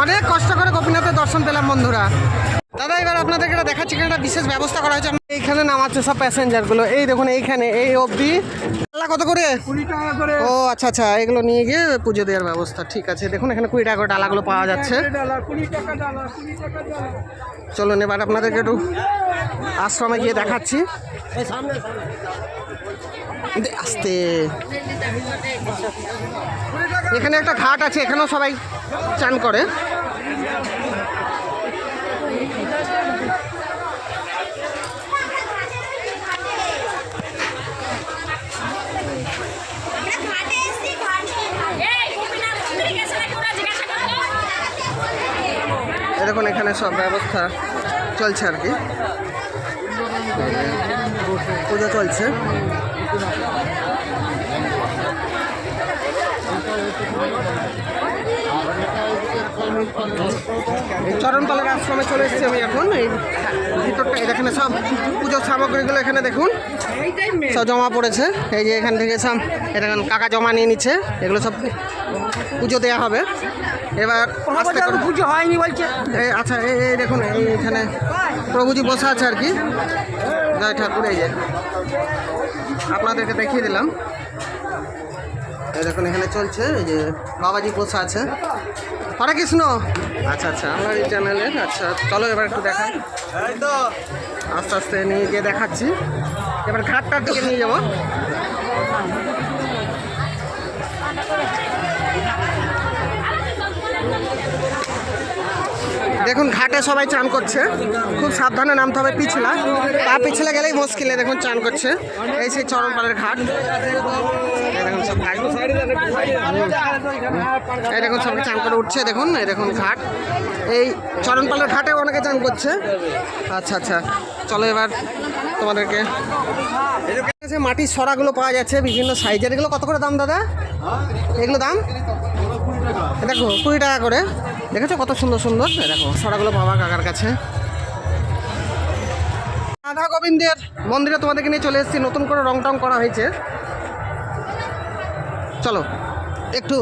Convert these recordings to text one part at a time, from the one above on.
অনেক কষ্ট করে গোপীনাথের দর্শন পেলাম বন্ধুরা। দাদা এবার আপনাদেরকে দেখাচ্ছি এখানে একটা বিশেষ ব্যবস্থা করা হয়েছে। এইখানে নামাচ্ছে সব প্যাসেঞ্জারগুলো, এই দেখুন এইখানে এই অবধি। ডালা কত করে? 20 টাকা করে। ও আচ্ছা আচ্ছা, এগুলো নিয়ে গিয়ে পুজো দেওয়ার ব্যবস্থা। ঠিক আছে, দেখুন এখানে 20 টাকা করে ডালাগুলো পাওয়া যাচ্ছে। 20 টাকা ডালা, 20 টাকা ডালা। চলুন এবার আপনাদেরকে একটু আশ্রমে গিয়ে দেখাচ্ছি। আস্তে, এখানে একটা ঘাট আছে, এখানেও সবাই চান করে। দেখুন এখানে সব ব্যবস্থা চলছে আর কি, পুজো চলছে। এই চরণতলার আশ্রমে চলে এসেছি আমি এখন। এই ভিতরটা এখানে সব পুজোর সামগ্রীগুলো এখানে দেখুন সব জমা পড়েছে। এই যে এখান থেকে সব এটা কাকা জমা নিয়ে নিচ্ছে, এগুলো সব পুজো দেওয়া হবে। এবার পুজো হয়নি বলছে। আচ্ছা এই দেখুন এইখানে প্রভুজি বসে আছে আর কি, জয় ঠাকুর। এই যে আপনাদেরকে দেখিয়ে দিলাম, এই দেখুন এখানে চলছে। এই যে বাবাজি বসে আছে। হরে কৃষ্ণ। আচ্ছা আচ্ছা, আমার এই চ্যানেলের। আচ্ছা চলো এবার একটু দেখাই, আস্তে আস্তে নিয়ে গিয়ে দেখাচ্ছি। এবার ঘাটটার দিকে নিয়ে যাবো। দেখুন ঘাটে সবাই চান করছে, খুব সাবধানে নামতে হবে, পিছলা পা পিছলে গেলেই মুশকিলে। দেখুন চান করছে, এই সেই চরণপালের ঘাট। এই দেখুন সব এই দেখুন সব চান করে উঠছে। দেখুন এই দেখুন ঘাট, এই চরণপালের ঘাটে অনেকে চান করছে। আচ্ছা আচ্ছা, চলো এবার তোমাদেরকে মাটির সরাগুলো পাওয়া যাচ্ছে বিভিন্ন সাইজের। এগুলো কত করে দাম দাদা? এগুলো দাম দেখো 20 টাকা করে। দেখেছো কত সুন্দর সুন্দর, দেখো সরাগুলো পাওয়া কাকার কাছে। রাধা গোবিন্দের মন্দিরে তোমাদেরকে নিয়ে চলে এসেছি, নতুন করে রং টং করা হয়েছে। চলো একটু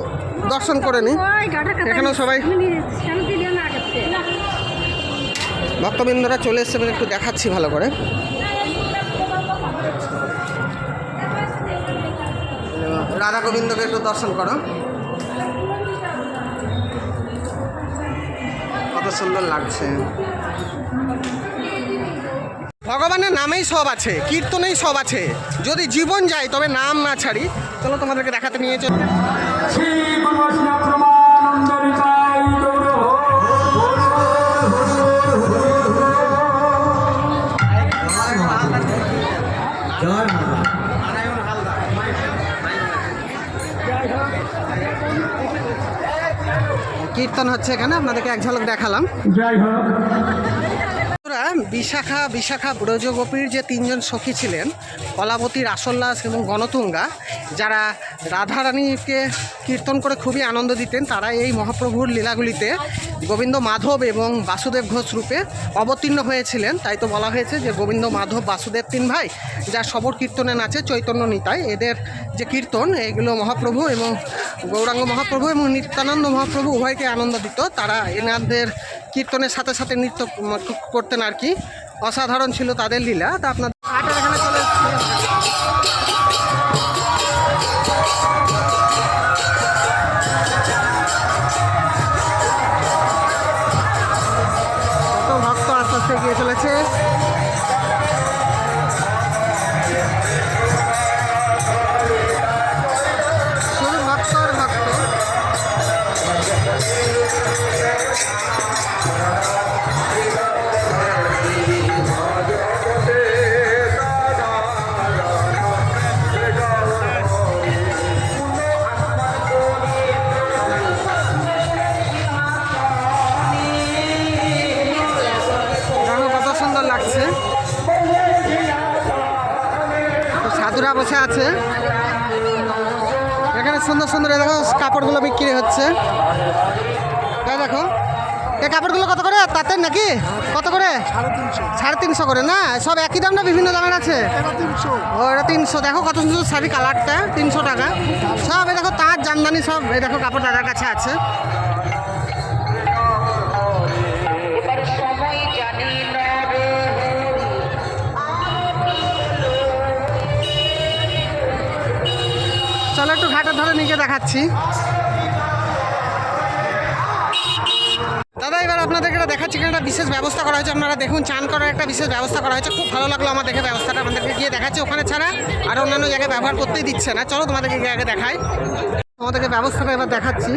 দর্শন করে নিই। এখানেও সবাই ভক্তবৃন্দরা চলে এসছে, একটু দেখাচ্ছি ভালো করে। রাধা গোবিন্দকে একটু দর্শন করো, কত সুন্দর লাগছে। ভগবানের নামেই সব আছে, কীর্তনেই সব আছে। যদি জীবন যায় তবে নাম না ছাড়ি। চলো তোমাদেরকে দেখাতে নিয়ে চল। কীর্তন হচ্ছে এখানে, আপনাদেরকে এক ঝলক দেখালাম। বিশাখা ব্রজগোপীর যে 3 জন সখী ছিলেন, কলাবতী, রাসল্লাস এবং গণতুঙ্গা, যারা রাধারানীকে কীর্তন করে খুবই আনন্দ দিতেন, তারা এই মহাপ্রভুর লীলাগুলিতে গোবিন্দ মাধব এবং বাসুদেব ঘোষ রূপে অবতীর্ণ হয়েছিলেন। তাই তো বলা হয়েছে যে গোবিন্দ মাধব বাসুদেব 3 ভাই, যা সবর কীর্তনে নাচে চৈতন্য নিতাই। এদের যে কীর্তন, এগুলো মহাপ্রভু এবং গৌরাঙ্গ মহাপ্রভু এবং নিত্যানন্দ মহাপ্রভু উভয়কে আনন্দ দিত। তারা এনাদের কীর্তনের সাথে সাথে নৃত্য করতেন আর কি। অসাধারণ ছিল তাদের লীলা। তা আপনার এখানে চলে কত ভক্ত আস্তে আস্তে এগিয়ে চলেছে। শুধু ভক্ত আর ভক্ত। সাধুরা বসে আছে এখানে, সুন্দর সুন্দর দেখো কাপড়গুলো বিক্রি হচ্ছে। দেখো এই কাপড়গুলো কত করে? তাঁতের নাকি? কত করে? 350 করে না? সব একই দাম না বিভিন্ন দামের আছে? ও এটা 300। দেখো কত সুন্দর শাড়ি, কালারটা 300 টাকা সব। এই দেখো তাঁত জামদানি সব, এই দেখো কাপড় দাদার কাছে আছে। রাধারানীকে দেখাচ্ছি। দাদা এবার আপনাদেরকে এটা দেখাচ্ছি, এখানে একটা বিশেষ ব্যবস্থা করা হয়েছে। আপনারা দেখুন, চান করার একটা বিশেষ ব্যবস্থা করা হয়েছে। খুব ভালো লাগলো আমার দেখে ব্যবস্থাটা। আপনাদেরকে গিয়ে দেখাচ্ছি, ওখানে ছাড়া আর অন্যান্য জায়গায় ব্যবহার করতেই দিচ্ছে না। চলো তোমাদেরকে গিয়ে আগে দেখাই। তোমাদেরকে ব্যবস্থাটা এবার দেখাচ্ছি।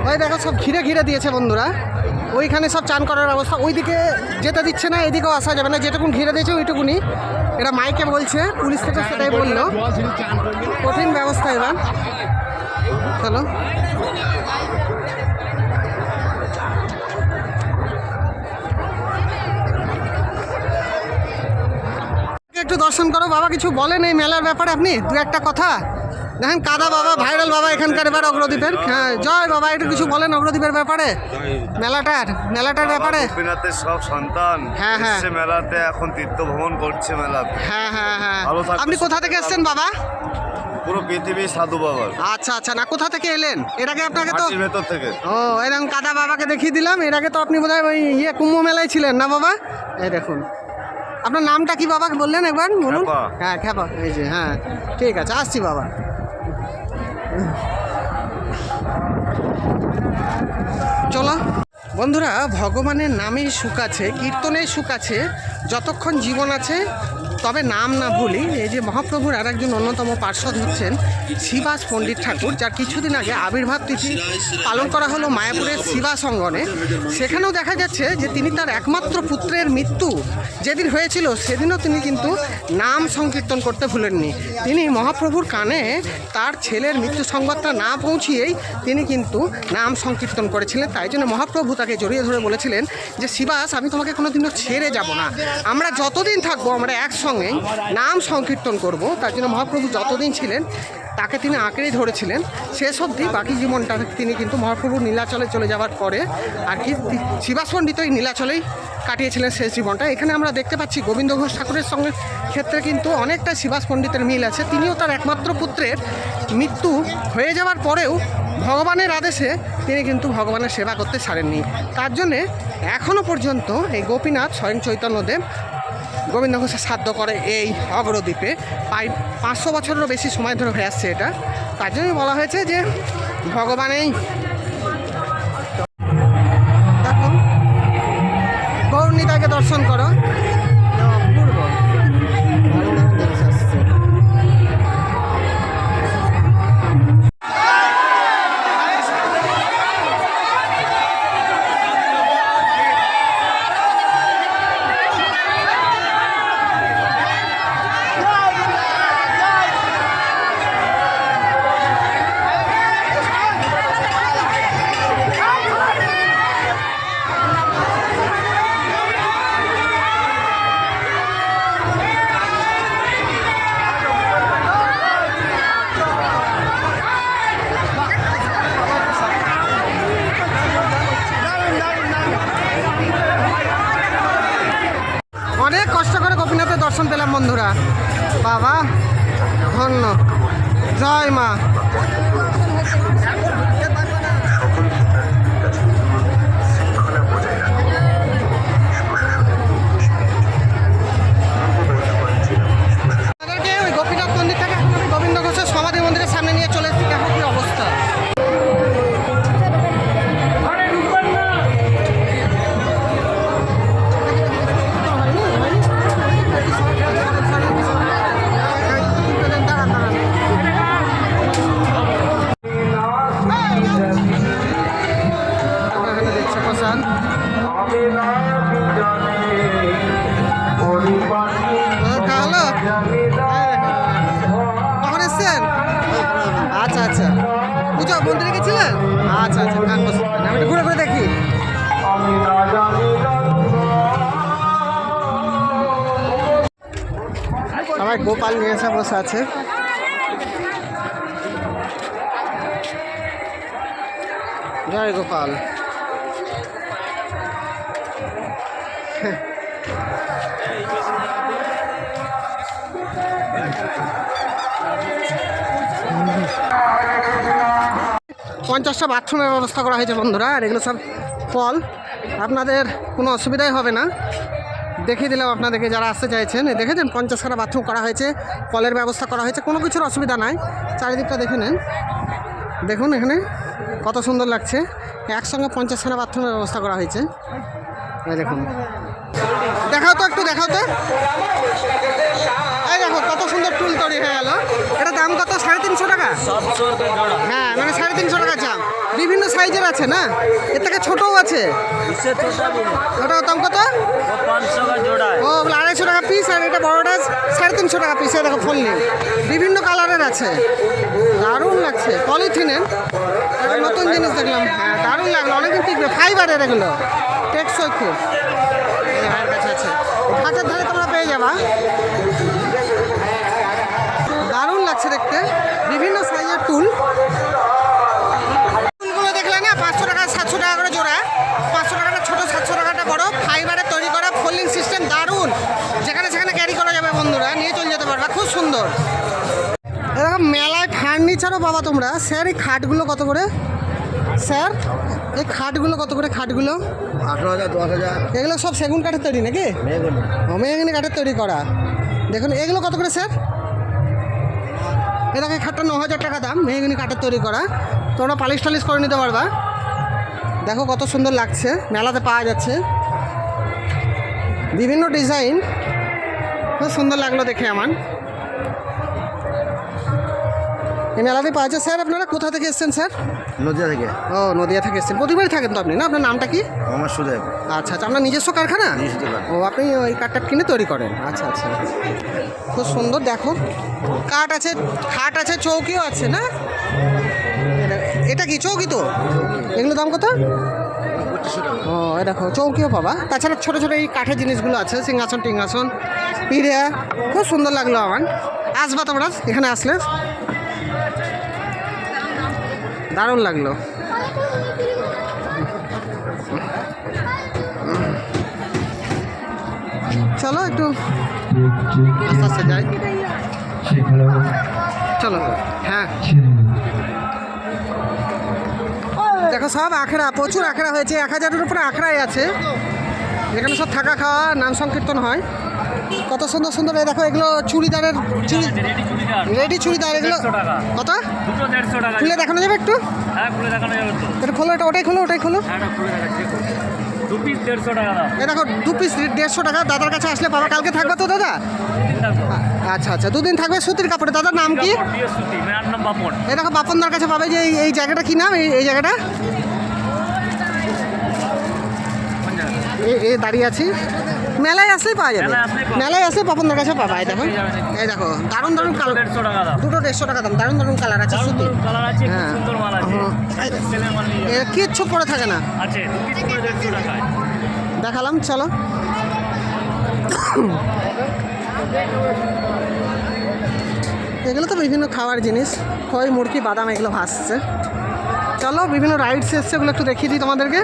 ওই দেখো সব ঘিরে ঘিরে দিয়েছে বন্ধুরা, ওইখানে সব চান করার ব্যবস্থা। ওইদিকে যেতে দিচ্ছে না, এদিকেও আসা যাবে না। যেটুকুন ঘিরে দিয়েছে ওইটুকুনি। এটা মাইকে বলছে, পুলিশ থেকে সেটাই বললো। কঠিন ব্যবস্থা এবার। চলো একটু দর্শন করো। বাবা কিছু বলেন এই মেলার ব্যাপারে আপনি দু একটা কথা? দেখেন কাদা বাবা, ভাইরাল বাবা এখানকার এবার অগ্রদ্বীপের। হ্যাঁ জয় বাবা, একটু কিছু বলেন অগ্রদ্বীপের ব্যাপারে, মেলাটার ব্যাপারে। গোপীনাথের সব সন্তান হ্যাঁ, হ্যাঁ। এসছে মেলাতে, এখন তীর্থ ভ্রমণ করছে মেলাতে। হ্যাঁ হ্যাঁ হ্যাঁ। ভালো থাকবে। আপনি কোথা থেকে এসেছেন বাবা? পুরো পৃথিবী সাধু বাবার। আচ্ছা আচ্ছা, না কোথা থেকে এলেন? এর আগে আপনাকে তো মাটির ভেতর থেকে। ও এরকম কাদা বাবাকে দেখিয়ে দিলাম। এর আগে তো আপনি বোধহয় ওই কুম্ভ মেলায় ছিলেন না বাবা? এই দেখুন, আপনার নামটা কি বাবা বললেন একবার বলুন? খ্যাপা। হ্যাঁ খ্যাপা, এই যে। হ্যাঁ ঠিক আছে, আসছি বাবা। চলো বন্ধুরা, ভগবানের নামেই সুখ আছে, কীর্তনেই সুখ আছে, যতক্ষণ জীবন আছে তবে নাম না ভুলি। এই যে মহাপ্রভুর আর একজন অন্যতম পার্ষদ হচ্ছেন শ্রীবাস পণ্ডিত ঠাকুর, যার কিছুদিন আগে আবির্ভাব তিথি পালন করা হলো মায়াপুরের শ্রীবাস অঙ্গনে। সেখানেও দেখা যাচ্ছে যে তিনি তার একমাত্র পুত্রের মৃত্যু যেদিন হয়েছিল সেদিনও তিনি কিন্তু নাম সংকীর্তন করতে ভুলেননি। তিনি মহাপ্রভুর কানে তার ছেলের মৃত্যু সংবাদটা না পৌঁছিয়েই তিনি কিন্তু নাম সংকীর্তন করেছিলেন। তাই জন্য মহাপ্রভু তাকে জড়িয়ে ধরে বলেছিলেন যে শ্রীবাস, আমি তোমাকে কোনোদিনও ছেড়ে যাব না, আমরা যতদিন থাকবো আমরা একসঙ্গেই নাম সংকীর্তন করব। তার জন্য মহাপ্রভু যতদিন ছিলেন তাকে তিনি আঁকড়েই ধরেছিলেন শেষ অবধি। বাকি জীবনটা তিনি কিন্তু মহাপ্রভুর নীলাচলে চলে যাওয়ার পরে আর কি শ্রীবাস পণ্ডিত ওই নীলাচলেই কাটিয়েছিলেন শেষ জীবনটা। এখানে আমরা দেখতে পাচ্ছি গোবিন্দ ঘোষ ঠাকুরের সঙ্গে ক্ষেত্রে কিন্তু অনেকটা শ্রীবাস পণ্ডিতের মিল আছে। তিনিও তার একমাত্র পুত্রের মৃত্যু হয়ে যাওয়ার পরেও ভগবানের আদেশে তিনি কিন্তু ভগবানের সেবা করতে ছাড়েননি। তার জন্যে এখনও পর্যন্ত এই গোপীনাথ স্বয়ং চৈতন্যদেব গোবিন্দ ঘোষের শ্রাদ্ধ করে এই অগ্রদ্বীপে। প্রায় 500 বছরেরও বেশি সময় ধরে হয়ে আসছে এটা। তার জন্যই বলা হয়েছে যে ভগবানেই। দেখো গৌরনীতাকে দর্শন করো, অপূর্ব দৃশ্য আসছে। অনেক কষ্ট করে গোপীনাথের দর্শন পেলাম বন্ধুরা। বাবা ধন্য, জয় মা। ওই গোপীনাথ মন্দির থেকে গোবিন্দ ঘোষের সমাধি মন্দিরের সামনে নিয়ে চলে এসেছি। দেখো কি অবস্থা। কখন এসছেন? আচ্ছা আচ্ছা, পুজো মন্দিরে গেছিলেন? আচ্ছা আচ্ছা, গান বসে আমি একটু ঘুরে ঘুরে দেখি। সবাই গোপাল নিয়ে এসে বসে আছে। জয় গোপাল। 50টা বাথরুমের ব্যবস্থা করা হয়েছে বন্ধুরা। আর এগুলো সব কল, আপনাদের কোনো অসুবিধাই হবে না। দেখিয়ে দিলাম আপনাদেরকে যারা আসতে চাইছেন। এই দেখেছেন 50খানা বাথরুম করা হয়েছে, কলের ব্যবস্থা করা হয়েছে, কোনো কিছুর অসুবিধা নাই। চারিদিকটা দেখে নেন, দেখুন এখানে কত সুন্দর লাগছে। একসঙ্গে 50খানা বাথরুমের ব্যবস্থা করা হয়েছে। এই দেখুন, দেখাও তো একটু, দেখাও তো। এই দেখো কত সুন্দর টুল তৈরি হয়ে গেল। এটা দাম কত? 350 টাকা। হ্যাঁ, মানে 350 টাকা দাম। বিভিন্ন সাইজের আছে না, এর থেকে ছোটও আছে। ওটার দাম কত? ও 250 টাকা পিস, আর এটা বড়টা 350 টাকা পিস। দেখো ফলনি বিভিন্ন কালারের আছে, দারুণ লাগছে। পলিথিনের একটা নতুন জিনিস দেখলাম, হ্যাঁ দারুণ লাগলো। অনেকদিন টিকবে, ফাইবারের এগুলো, টেকসই খুব। এই ভাইয়ের কাছে আছে, ঘাটের ধারে তোমরা পেয়ে যাবা। দারুণ লাগছে দেখতে, বিভিন্ন সাইজের টুল। টুলগুলো দেখলে না 500 টাকা 700 টাকা করে জোড়া। 500 টাকাটা ছোটো, 700 টাকাটা বড়, ফাইবারের তৈরি করা, ফোল্ডিং সিস্টেম, দারুণ। যেখানে সেখানে ক্যারি করা যাবে বন্ধুরা, নিয়ে চলে যেতে পারবা, খুব সুন্দর। এরকম মেলায় ফার্নিচারও পাবা তোমরা। স্যার এই খাটগুলো কত করে স্যার? এই খাটগুলো কত করে? খাটগুলো 18,000 10,000। এগুলো সব সেগুন কাঠের তৈরি নাকি? মেহগনি কাঠের তৈরি করা। দেখুন এগুলো কত করে স্যার? এরকম খাটটা 9,000 টাকা দাম, মেহগনি কাঠের তৈরি করা। তোমরা পালিশ টালিশ করে নিতে পারবা। দেখো কত সুন্দর লাগছে, মেলাতে পাওয়া যাচ্ছে বিভিন্ন ডিজাইন, খুব সুন্দর লাগলো দেখে আমার। এই মেলাতে পাওয়া যাচ্ছে। স্যার আপনারা কোথা থেকে এসেছেন স্যার? নদিয়া থেকে। ও নদিয়া থেকে এসেছেন, প্রতিবারই থাকেন তো আপনি না? আপনার নামটা কি? আমার সুদেব। আচ্ছা আচ্ছা, আপনার নিজস্ব কারখানা? ও আপনি ওই কাঠটা কিনে তৈরি করেন? আচ্ছা আচ্ছা, খুব সুন্দর। দেখো কাঠ আছে, খাট আছে, চৌকিও আছে না? এটা কি চৌকি? তো এগুলো দাম কত? ও এই দেখো চৌকিও পাবা। তাছাড়া ছোটো ছোটো এই কাঠের জিনিসগুলো আছে, সিংহাসন টিংহাসন, পিড়া। খুব সুন্দর লাগলো আমার। আসবা তোমরা এখানে আসলে, দারুণ লাগলো। চলো একটু আস্তে আস্তে যাই, চলো। হ্যাঁ দেখো সব আখড়া, প্রচুর আখড়া হয়েছে, 1000-এর উপরে আখড়াই আছে। এখানে সব থাকা খাওয়া, নাম সংকীর্তন হয়। কত সুন্দর সুন্দর। এই দেখো এগুলো চুড়িদারের, রেডি চুড়িদার। এগুলো কত? খুলে দেখানো যাবে একটু? এটা খোলো, এটা ওটাই খোলো, ওটাই খোলো। এই দেখো 2 পিস 150 টাকা। দাদার কাছে আসলে পাবা। কালকে থাকবে তো দাদা? আচ্ছা আচ্ছা, 2 দিন থাকবে। সুতির কাপড়ে। দাদার নাম কি? এই দেখো বাপনদার কাছে পাবে। যে এই জায়গাটা কি নাম? এই জায়গাটা এই দাঁড়িয়ে আছি। মেলায় আসলেই পাওয়া যাবে, মেলায় আসলে পাপনদার কাছে পাবা। এই দেখো, এই দেখো দারুণ দারুণ কালার, দুটো 150 টাকা দাম। দারুণ দারুণ কালার আছে, সুতি। হ্যাঁ, কিচ্ছু পরে থাকে না। দেখালাম, চলো। এগুলো তো বিভিন্ন খাওয়ার জিনিস, খই মুরগি বাদাম এগুলো ভাসছে। চলো বিভিন্ন রাইডস এসছে, ওগুলো একটু দেখিয়ে দিই তোমাদেরকে,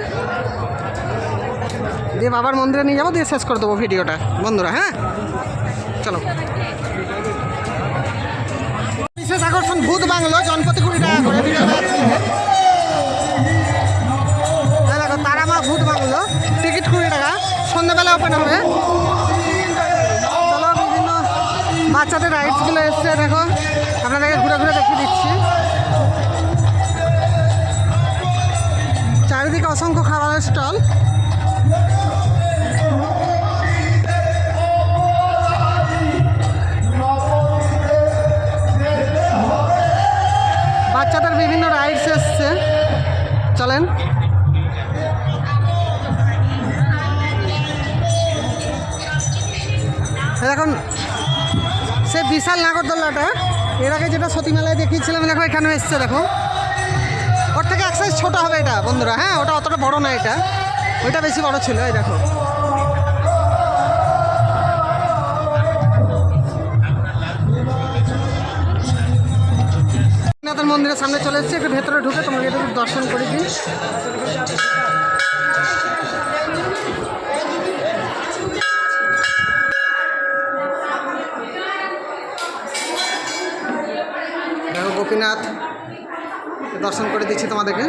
দিয়ে বাবার মন্দিরে নিয়ে যাবো, দিয়ে শেষ করে দেবো ভিডিওটা বন্ধুরা। হ্যাঁ চলো। বিশেষ আকর্ষণ ভূত বাংলো, জনপ্রতি 20 টাকা করে। দেখো তারামা ভূত বাংলো, টিকিট 20 টাকা, সন্ধ্যাবেলা ওপেন হবে। চলো বিভিন্ন বাচ্চাদের রাইডসগুলো এসছে, দেখো আপনাদেরকে ঘুরে ঘুরে দেখিয়ে দিচ্ছি। চারিদিকে অসংখ্য খাবারের স্টল। বাচ্চাদের বিভিন্ন রাইডস এসছে, চলেন। এখন সে বিশাল নাগরদোল্লাটা এর আগে যেটা সতী মেলায় দেখিয়েছিলাম, দেখো এখানে এসছে। দেখো ওর থেকে এক সাইজ ছোটো হবে এটা বন্ধুরা। হ্যাঁ, ওটা অতটা বড় না, এটা ওইটা বেশি বড় ছিল। এই দেখো নাথের মন্দিরের সামনে চলে এসেছি। একটু ভেতরে ঢুকে তোমাকে একটু দর্শন করে দিই। দেখো গোপীনাথ দর্শন করে দিচ্ছি তোমাদেরকে।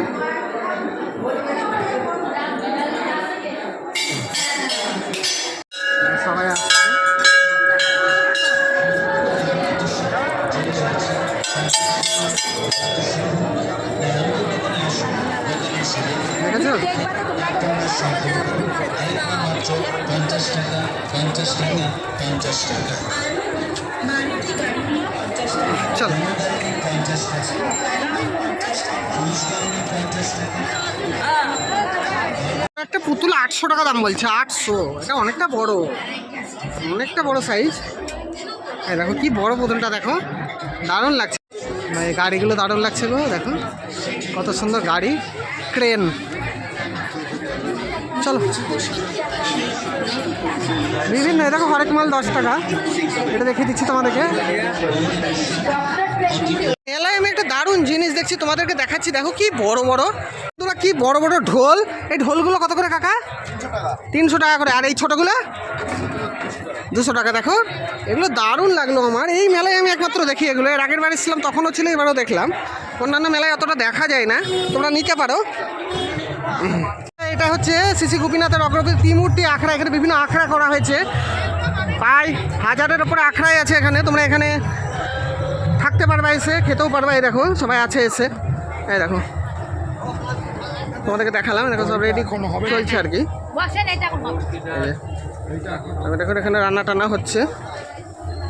দেখেছো? চলো একটা পুতুল 800 টাকা দাম বলছে। 800, এটা অনেকটা বড় সাইজ। এই দেখো কি বড় পুতুলটা, দেখো দারুণ লাগছে। এই গাড়িগুলো দারুণ লাগছে গো, দেখো কত সুন্দর গাড়ি, ক্রেন। চলো বিভিন্ন, দেখো হরেক মাল 10 টাকা, এটা দেখিয়ে দিচ্ছি তোমাদেরকে। মেলায় আমি একটা দারুণ জিনিস দেখছি, তোমাদেরকে দেখাচ্ছি। দেখো কি বড় ঢোল। এই ঢোলগুলো কত করে কাকা? 300 টাকা করে। আর এই ছোটোগুলো 200 টাকা। দেখো এগুলো দারুণ লাগলো আমার। এই মেলায় আমি একমাত্র দেখি এগুলো। এর আগের বার এসেছিলাম তখনও ছিল, এবারও দেখলাম। অন্যান্য মেলায় অতটা দেখা যায় না, তোমরা নিতে পারো। এটা হচ্ছে শ্রী গোপীনাথের অগ্রগতি ত্রিমূর্তি আখড়া। এখানে বিভিন্ন আখড়া করা হয়েছে, প্রায় 1000-এর উপরে আখড়াই আছে এখানে। তোমরা এখানে থাকতে পারবা, এসে খেতেও পারবা। এই দেখো সবাই আছে এসে, এই দেখো তোমাদেরকে দেখালাম। দেখো সব রেডি চলছে আর কি। আমি দেখো এখানে রান্না টান্না হচ্ছে,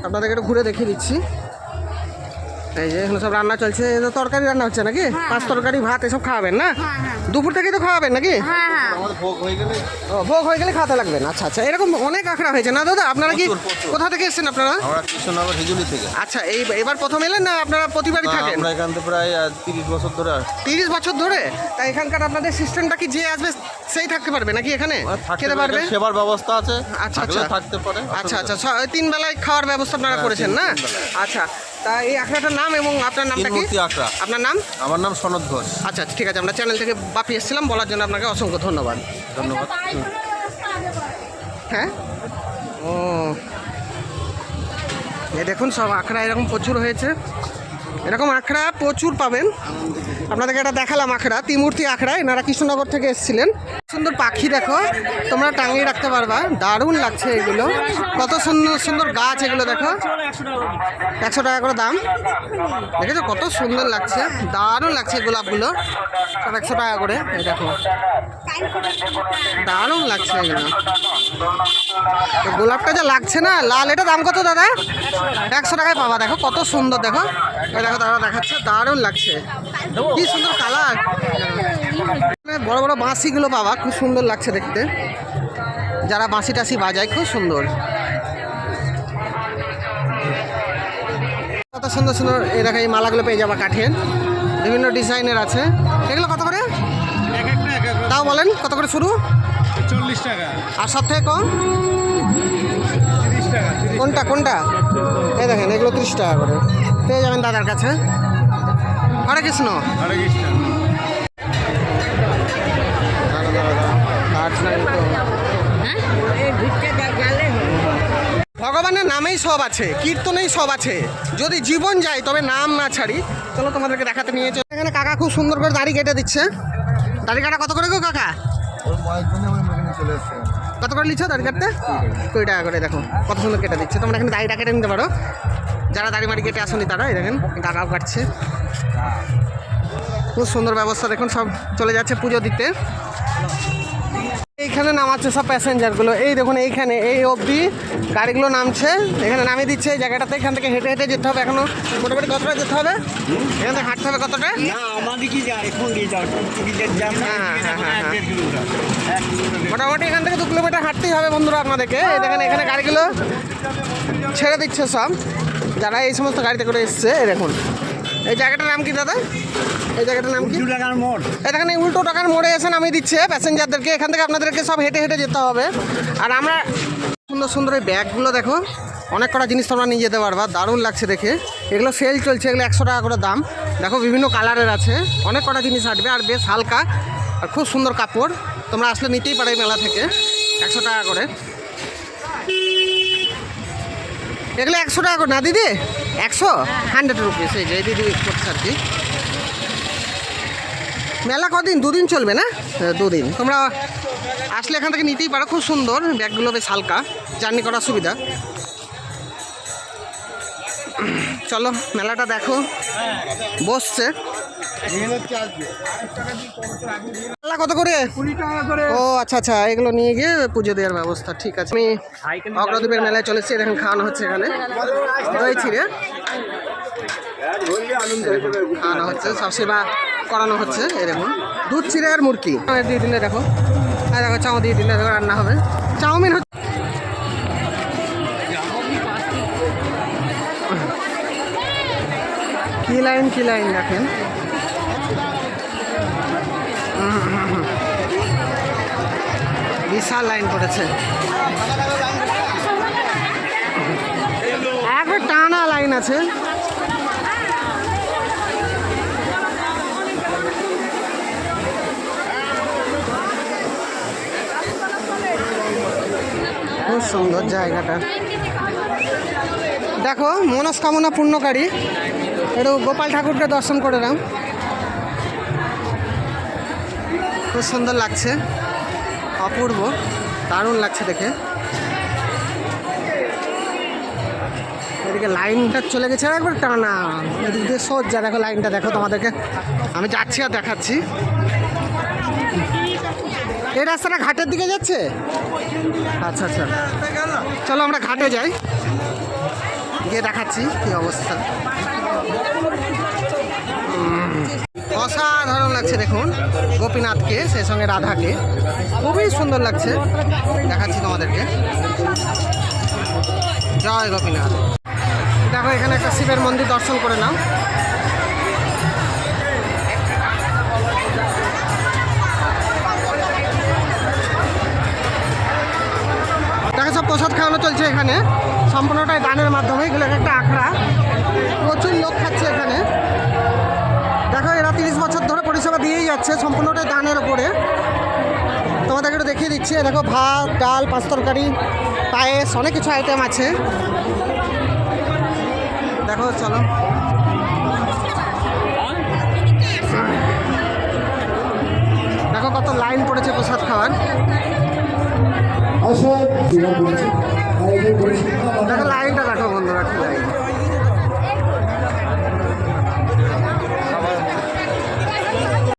আপনাদেরকে একটু ঘুরে দেখিয়ে দিচ্ছি। এই যে এখানে সব রান্না চলছে। তরকারি রান্না হচ্ছে নাকি? 5 তরকারি ভাত এসব খাওয়াবেন না? দুপুর থেকেই তো খাওয়াবেন নাকি? ভোগ হয়ে গেলে খাওয়াতে লাগবেন। আচ্ছা আচ্ছা, এরকম অনেক আখড়া হয়েছে না দাদা? আপনারা কি কোথা থেকে এসেছেন আপনারা? কৃষ্ণনগর হিজুলি থেকে। আচ্ছা, এবার প্রথম এলেন না আপনারা প্রতিবারই থাকেন? আমরা এখান থেকে প্রায় 30 বছর ধরে। 30 বছর ধরে? তাই এখানকার আপনাদের সিস্টেমটা কি, যে আসবে সেই থাকতে পারবে নাকি এখানে? খেতে পারবে? সেবার ব্যবস্থা আছে। আচ্ছা আচ্ছা, থাকতে পারে। আচ্ছা আচ্ছা, 3 বেলায় খাওয়ার ব্যবস্থা আপনারা করেছেন না? আচ্ছা, তা এই আখড়াটার নাম এবং আপনার নামটা কি? আপনার নাম? আমার নাম সনদ ঘোষ। আচ্ছা ঠিক আছে, আমরা চ্যানেল থেকে বাপি এসেছিলাম, বলার জন্য আপনাকে অসংখ্য ধন্যবাদ। হ্যাঁ, ও এই দেখুন সব আখড়া এরকম প্রচুর হয়েছে। এরকম আখড়া প্রচুর পাবেন। আপনাদেরকে এটা দেখালাম আখড়া, ত্রিমূর্তি আখড়া। এনারা কৃষ্ণনগর থেকে এসেছিলেন। সুন্দর পাখি দেখো, তোমরা টাঙিয়ে রাখতে পারবা, দারুণ লাগছে এগুলো। কত সুন্দর সুন্দর গাছ এগুলো, দেখো 100 টাকা করে দাম। দেখেছো কত সুন্দর লাগছে, দারুণ লাগছে। গোলাপগুলো সব 100 টাকা করে। এই দেখো দারুণ লাগছে এগুলো। গোলাপটা যা লাগছে না লাল, এটা দাম কত দাদা? 100 টাকায় পাবা। দেখো কত সুন্দর, দেখো দেখো দাদা দেখাচ্ছে, দারুণ লাগছে, কি সুন্দর কালার। বড় বড় বাঁশিগুলো পাবা, খুব সুন্দর লাগছে দেখতে। যারা বাঁশি টাশি বাজায়, খুব সুন্দর, কত সুন্দর সুন্দর। এই দেখো এই মালাগুলো পেয়ে যাবা কাঠের, বিভিন্ন ডিজাইনের আছে। এগুলো কত করে তাও বলেন? কত করে শুরু? 40 টাকা। আর সব থেকে কম 30 টাকা। কোনটা? এই দেখেন এগুলো 30 টাকা করে পেয়ে যাবেন দাদার কাছে। হরে কৃষ্ণ। হরে কৃষ্ণ। ভগবানের নামেই সব আছে, কীর্তনেই সব আছে। যদি জীবন যায় তবে নাম না ছাড়ি। চলো তোমাদেরকে দেখাতে নিয়ে চলো। এখানে কাকা খুব সুন্দর করে দাড়ি কেটে দিচ্ছে। দাড়ি কাটা কত করে গো কাকা? কত করে নিচ্ছ দাড়ি কাটতে? 20 টাকা করে। দেখো কত সুন্দর কেটে দিচ্ছে। তোমরা এখানে দাড়িটা কেটে নিতে পারো, যারা দাড়ি মাড়ি কেটে আসনি তারা। এই দেখেন কাকাও কাটছে, খুব সুন্দর ব্যবস্থা। দেখুন সব চলে যাচ্ছে পুজো দিতে। এইখানে নামাচ্ছে সব প্যাসেঞ্জারগুলো। এই দেখুন এইখানে এই অবধি গাড়িগুলো নামছে, এখানে নামিয়ে দিচ্ছে এই জায়গাটাতে। এখান থেকে হেঁটে হেঁটে যেতে হবে। এখনো মোটামুটি কতটা যেতে হবে? এখান থেকে হাঁটতে হবে কতটা? মোটামুটি এখান থেকে 2 কিলোমিটার হাঁটতেই হবে বন্ধুরা আপনাদেরকে। এই দেখেন এখানে গাড়িগুলো ছেড়ে দিচ্ছে সব, যারা এই সমস্ত গাড়িতে করে এসছে। এই দেখুন এই জায়গাটার নাম কি দাদা? এই জায়গাটার নাম কি? টাকার মোড়। এখানে উল্টো টাকার মোড়ে এসে নামিয়ে দিচ্ছে প্যাসেঞ্জারদেরকে। এখান থেকে আপনাদেরকে সব হেঁটে হেঁটে যেতে হবে। আর আমরা সুন্দর সুন্দর এই ব্যাগগুলো দেখো, অনেক কটা জিনিস তোমরা নিয়ে যেতে পারবা, দারুণ লাগছে দেখে। এগুলো সেল চলছে, এগুলো 100 টাকা করে দাম। দেখো বিভিন্ন কালারের আছে, অনেক কটা জিনিস আসবে, আর বেশ হালকা আর খুব সুন্দর কাপড়। তোমরা আসলে নিতেই পারো এই মেলা থেকে, 100 টাকা করে। এগুলো 100 টাকা করে না দিদি? 100, 100 রুপিস। এই যে দিদি করছে আর কি। মেলা কদিন? 2 দিন চলবে না? 2 দিন। তোমরা আসলে এখান থেকে নিতেই পারো, খুব সুন্দর ব্যাগগুলো, বেশ হালকা, জার্নি করার সুবিধা। চলো মেলাটা দেখো, বসছে। মেলা কত করে? 20 টাকা করে। ও আচ্ছা আচ্ছা, এগুলো নিয়ে গিয়ে পুজো দেওয়ার ব্যবস্থা, ঠিক আছে। আমি অগ্রদ্বীপের মেলায় চলেছি, দেখেন খাওয়ানো হচ্ছে এখানে দই চিড়ে খাওয়ানো হচ্ছে, সব সেবা করানো হচ্ছে। এরকম দুধ চিড়ে আর মুরগি দিয়ে দিলে দেখো, আর দেখো চাউ দিয়ে দিলে দেখো রান্না হবে। চাউমিন হচ্ছে, কি লাইন দেখেন। বিশাল লাইন পড়েছে, একবার টানা লাইন আছে। খুব সুন্দর জায়গাটা, দেখো মনস্কামনা পূর্ণকারী। একটু গোপাল ঠাকুরকে দর্শন করে নাও, খুব সুন্দর লাগছে, অপূর্ব, দারুণ লাগছে দেখে। এদিকে লাইনটা চলে গেছে একবার টানা, এদিক দিয়ে সোজা দেখো লাইনটা দেখো, তোমাদেরকে আমি যাচ্ছি আর দেখাচ্ছি। এই রাস্তাটা ঘাটের দিকে যাচ্ছে, আচ্ছা আচ্ছা, চলো আমরা ঘাটে যাই, গিয়ে দেখাচ্ছি কি অবস্থা। অসাধারণ লাগছে দেখুন, গোপীনাথকে সেই সঙ্গে রাধাকে, খুবই সুন্দর লাগছে, দেখাচ্ছি তোমাদেরকে। জয় গোপীনাথ। দেখো এখানে একটা শিবের মন্দির, দর্শন করে নাও। দেখো সব প্রসাদ খাওয়ানো চলছে এখানে, সম্পূর্ণটাই দানের মাধ্যমে। এগুলো একটা আখড়া, প্রচুর লোক খাচ্ছে এখানে। দেখো এরা 30 বছর ধরে পরিষেবা দিয়েই যাচ্ছে, সম্পূর্ণটাই দানের ওপরে। তোমাদেরকে একটু দেখিয়ে দিচ্ছি, দেখো ভাত, ডাল, পাঁচ তরকারি, পায়েস, অনেক কিছু আইটেম আছে। দেখো চলো, দেখো কত লাইন পড়েছে প্রসাদ খাওয়ার। দেখো লাইনটা দেখো।